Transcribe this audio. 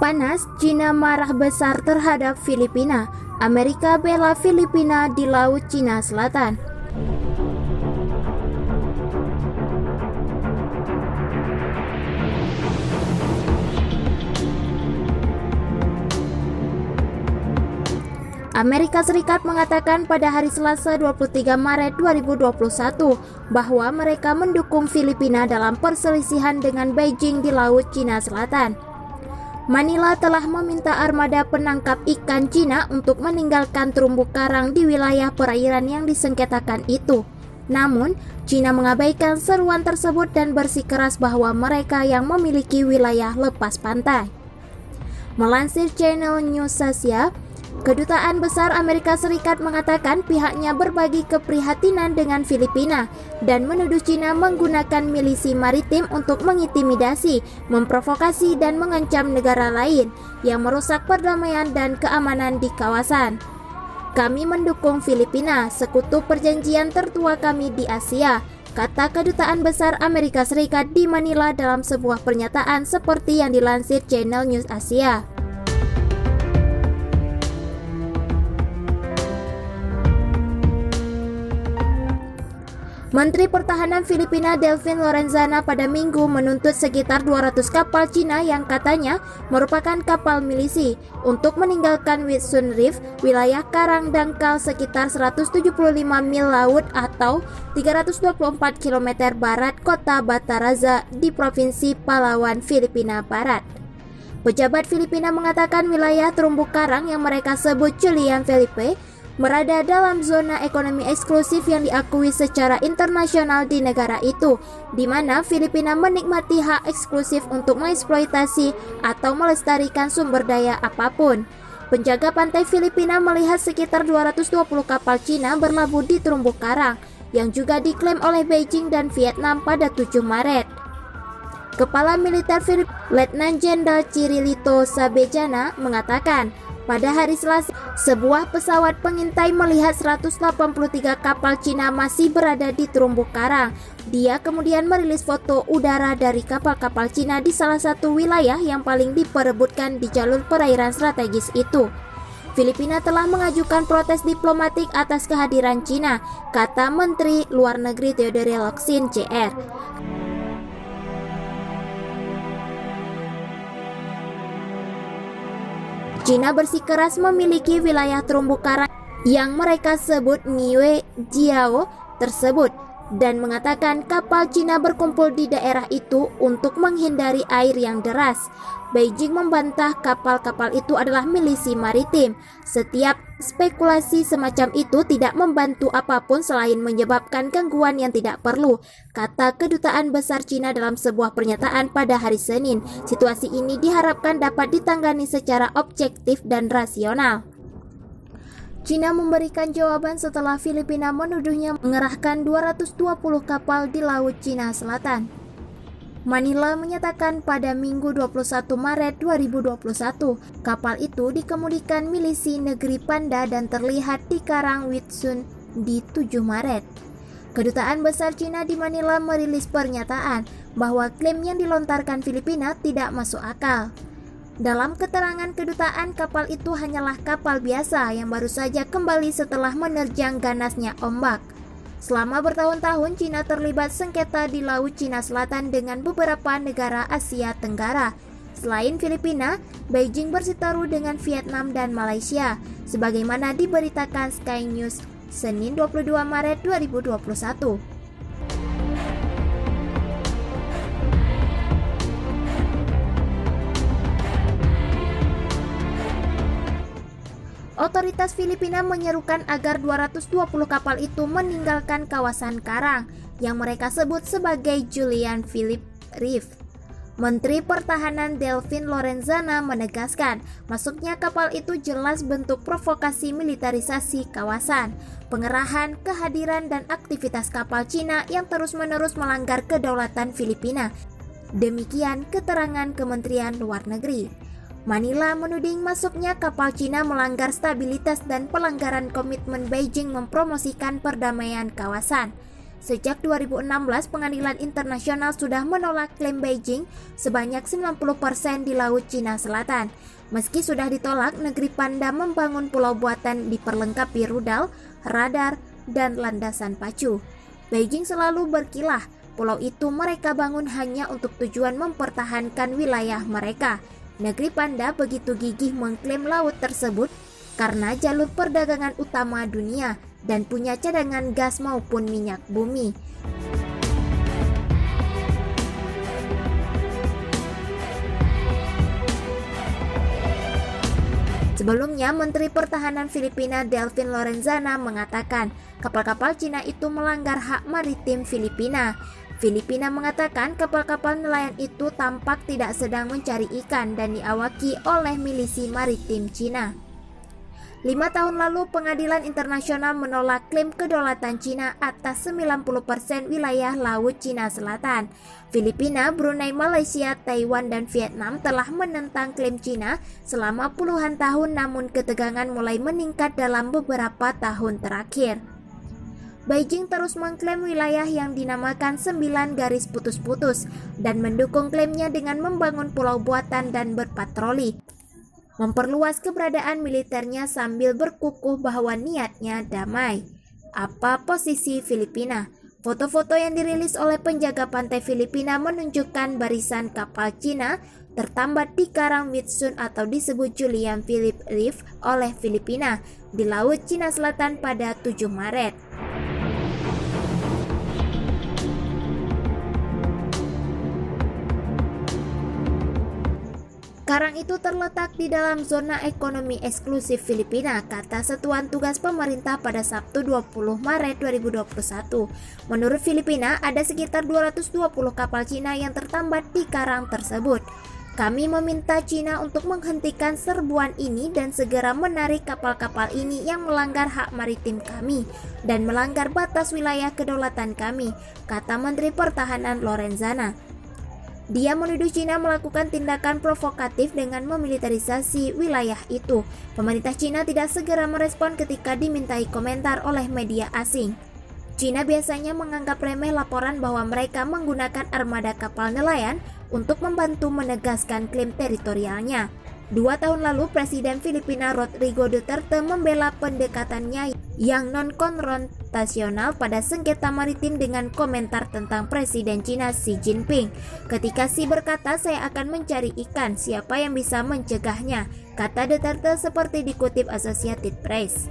Panas, Cina marah besar terhadap Filipina. Amerika bela Filipina di Laut Cina Selatan. Amerika Serikat mengatakan pada hari Selasa 23 Maret 2021 bahwa mereka mendukung Filipina dalam perselisihan dengan Beijing di Laut Cina Selatan. Manila telah meminta armada penangkap ikan Cina untuk meninggalkan terumbu karang di wilayah perairan yang disengketakan itu. Namun, Cina mengabaikan seruan tersebut dan bersikeras bahwa mereka yang memiliki wilayah lepas pantai. Melansir Channel News Asia, Kedutaan Besar Amerika Serikat mengatakan pihaknya berbagi keprihatinan dengan Filipina dan menuduh Cina menggunakan milisi maritim untuk mengintimidasi, memprovokasi dan mengancam negara lain yang merusak perdamaian dan keamanan di kawasan. Kami mendukung Filipina, sekutu perjanjian tertua kami di Asia, kata Kedutaan Besar Amerika Serikat di Manila dalam sebuah pernyataan seperti yang dilansir Channel News Asia. Menteri Pertahanan Filipina Delfin Lorenzana pada Minggu menuntut sekitar 200 kapal Cina yang katanya merupakan kapal milisi untuk meninggalkan Whitsun Reef, wilayah karang dangkal sekitar 175 mil laut atau 324 km barat kota Bataraza di Provinsi Palawan, Filipina Barat. Pejabat Filipina mengatakan wilayah terumbu karang yang mereka sebut Julian Felipe berada dalam zona ekonomi eksklusif yang diakui secara internasional di negara itu, di mana Filipina menikmati hak eksklusif untuk mengeksploitasi atau melestarikan sumber daya apapun. Penjaga pantai Filipina melihat sekitar 220 kapal Cina berlabuh di terumbu karang, yang juga diklaim oleh Beijing dan Vietnam pada 7 Maret. Kepala Militer Filipina, Letnan Jenderal Cirilito Sabejana, mengatakan, pada hari Selasa, sebuah pesawat pengintai melihat 183 kapal Cina masih berada di terumbu karang. Dia kemudian merilis foto udara dari kapal-kapal Cina di salah satu wilayah yang paling diperebutkan di jalur perairan strategis itu. Filipina telah mengajukan protes diplomatik atas kehadiran Cina, kata Menteri Luar Negeri Theodore Locsin Jr. Cina bersikeras memiliki wilayah terumbu karang yang mereka sebut Niue Jiao tersebut dan mengatakan kapal Cina berkumpul di daerah itu untuk menghindari air yang deras. Beijing membantah kapal-kapal itu adalah milisi maritim. Setiap spekulasi semacam itu tidak membantu apapun selain menyebabkan gangguan yang tidak perlu, kata Kedutaan Besar Cina dalam sebuah pernyataan pada hari Senin. Situasi ini diharapkan dapat ditangani secara objektif dan rasional. Cina memberikan jawaban setelah Filipina menuduhnya mengerahkan 220 kapal di Laut Cina Selatan. Manila menyatakan pada Minggu 21 Maret 2021, kapal itu dikemudikan milisi negeri Panda dan terlihat di Karang Whitsun di 7 Maret. Kedutaan Besar Cina di Manila merilis pernyataan bahwa klaim yang dilontarkan Filipina tidak masuk akal. Dalam keterangan kedutaan, kapal itu hanyalah kapal biasa yang baru saja kembali setelah menerjang ganasnya ombak. Selama bertahun-tahun, Cina terlibat sengketa di Laut Cina Selatan dengan beberapa negara Asia Tenggara. Selain Filipina, Beijing bersiteru dengan Vietnam dan Malaysia, sebagaimana diberitakan Sky News Senin 22 Maret 2021. Otoritas Filipina menyerukan agar 220 kapal itu meninggalkan kawasan karang yang mereka sebut sebagai Julian Philip Reef. Menteri Pertahanan Delfin Lorenzana menegaskan, masuknya kapal itu jelas bentuk provokasi militerisasi kawasan, pengerahan, kehadiran dan aktivitas kapal Cina yang terus-menerus melanggar kedaulatan Filipina. Demikian keterangan Kementerian Luar Negeri. Manila menuding masuknya kapal Cina melanggar stabilitas dan pelanggaran komitmen Beijing mempromosikan perdamaian kawasan. Sejak 2016, Pengadilan Internasional sudah menolak klaim Beijing sebanyak 90% di Laut Cina Selatan. Meski sudah ditolak, negeri Panda membangun pulau buatan diperlengkapi rudal, radar, dan landasan pacu. Beijing selalu berkilah, pulau itu mereka bangun hanya untuk tujuan mempertahankan wilayah mereka. Negeri Panda begitu gigih mengklaim laut tersebut karena jalur perdagangan utama dunia dan punya cadangan gas maupun minyak bumi. Sebelumnya, Menteri Pertahanan Filipina Delfin Lorenzana mengatakan kapal-kapal Cina itu melanggar hak maritim Filipina. Filipina mengatakan kapal-kapal nelayan itu tampak tidak sedang mencari ikan dan diawaki oleh milisi maritim Cina. 5 tahun lalu, Pengadilan Internasional menolak klaim kedaulatan Cina atas 90% wilayah Laut Cina Selatan. Filipina, Brunei, Malaysia, Taiwan, dan Vietnam telah menentang klaim Cina selama puluhan tahun, namun ketegangan mulai meningkat dalam beberapa tahun terakhir. Beijing terus mengklaim wilayah yang dinamakan 9 garis putus-putus dan mendukung klaimnya dengan membangun pulau buatan dan berpatroli, memperluas keberadaan militernya sambil berkukuh bahwa niatnya damai. Apa posisi Filipina? Foto-foto yang dirilis oleh penjaga pantai Filipina menunjukkan barisan kapal Cina tertambat di Karang Mitsun atau disebut Julian Philip Reef oleh Filipina di Laut Cina Selatan pada 7 Maret. Karang itu terletak di dalam zona ekonomi eksklusif Filipina, kata Satuan Tugas Pemerintah pada Sabtu 20 Maret 2021. Menurut Filipina, ada sekitar 220 kapal Cina yang tertambat di karang tersebut. Kami meminta Cina untuk menghentikan serbuan ini dan segera menarik kapal-kapal ini yang melanggar hak maritim kami dan melanggar batas wilayah kedaulatan kami, kata Menteri Pertahanan Lorenzana. Dia menuduh Cina melakukan tindakan provokatif dengan memiliterisasi wilayah itu. Pemerintah Cina tidak segera merespon ketika dimintai komentar oleh media asing. Cina biasanya menganggap remeh laporan bahwa mereka menggunakan armada kapal nelayan untuk membantu menegaskan klaim teritorialnya. 2 tahun lalu, Presiden Filipina Rodrigo Duterte membela pendekatannya yang non-konfrontasional pada sengketa maritim dengan komentar tentang Presiden Cina Xi Jinping. Ketika Xi berkata, "Saya akan mencari ikan, siapa yang bisa mencegahnya?" kata Duterte seperti dikutip Associated Press.